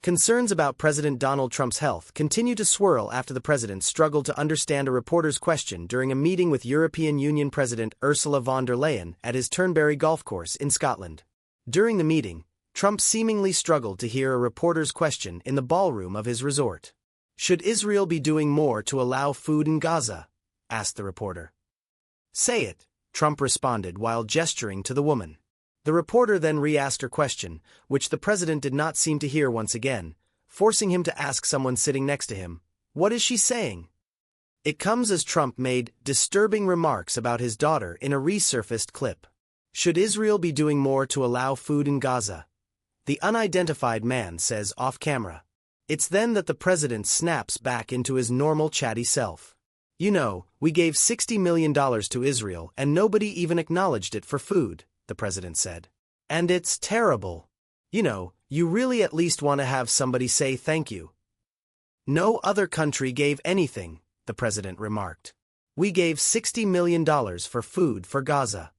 Concerns about President Donald Trump's health continue to swirl after the president struggled to understand a reporter's question during a meeting with European Union President Ursula von der Leyen at his Turnberry golf course in Scotland. During the meeting, Trump seemingly struggled to hear a reporter's question in the ballroom of his resort. "Should Israel be doing more to allow food in Gaza?" asked the reporter. "Say it," Trump responded while gesturing to the woman. The reporter then re-asked her question, which the president did not seem to hear once again, forcing him to ask someone sitting next to him, "What is she saying?" It comes as Trump made disturbing remarks about his daughter in a resurfaced clip. "Should Israel be doing more to allow food in Gaza?" the unidentified man says off-camera. It's then that the president snaps back into his normal chatty self. "You know, we gave $60 million to Israel and nobody even acknowledged it for food," the president said. "And it's terrible. You know, you really at least want to have somebody say thank you." "No other country gave anything," the president remarked. "We gave $60 million for food for Gaza."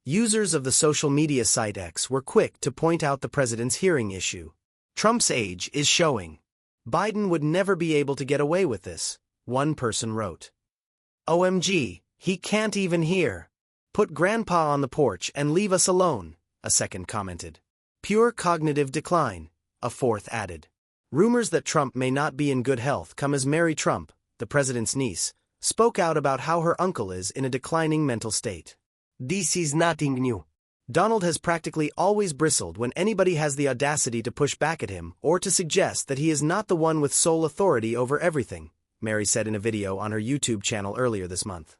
Users of the social media site X were quick to point out the president's hearing issue. "Trump's age is showing. Biden would never be able to get away with this," one person wrote. "OMG, he can't even hear. Put Grandpa on the porch and leave us alone," a second commented. "Pure cognitive decline," a fourth added. Rumors that Trump may not be in good health come as Mary Trump, the president's niece, spoke out about how her uncle is in a declining mental state. "This is nothing new." Donald has practically always bristled when anybody has the audacity to push back at him or to suggest that he is not the one with sole authority over everything, Mary said in a video on her YouTube channel earlier this month.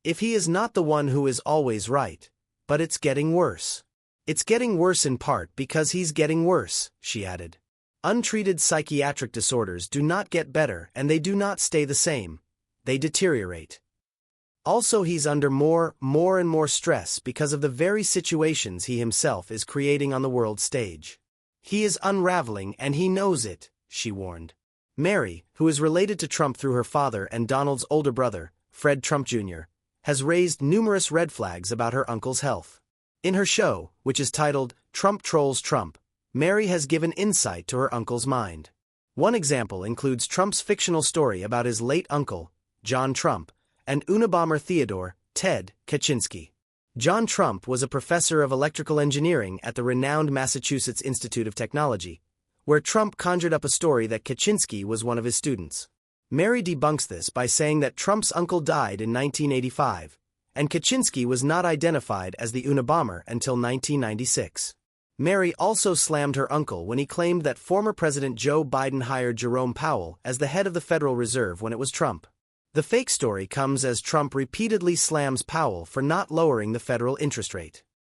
"If he is not the one who is always right, but it's getting worse. It's getting worse in part because he's getting worse," she added. "Untreated psychiatric disorders do not get better and they do not stay the same. They deteriorate. Also, he's under more and more stress because of the very situations he himself is creating on the world stage. He is unraveling and he knows it," she warned. Mary, who is related to Trump through her father and Donald's older brother, Fred Trump Jr., has raised numerous red flags about her uncle's health. In her show, which is titled Trump Trolls Trump, Mary has given insight to her uncle's mind. One example includes Trump's fictional story about his late uncle, John Trump, and Unabomber Theodore, Ted, Kaczynski. John Trump was a professor of electrical engineering at the renowned Massachusetts Institute of Technology, where Trump conjured up a story that Kaczynski was one of his students. Mary debunks this by saying that Trump's uncle died in 1985, and Kaczynski was not identified as the Unabomber until 1996. Mary also slammed her uncle when he claimed that former President Joe Biden hired Jerome Powell as the head of the Federal Reserve when it was Trump. The fake story comes as Trump repeatedly slams Powell for not lowering the federal interest rate.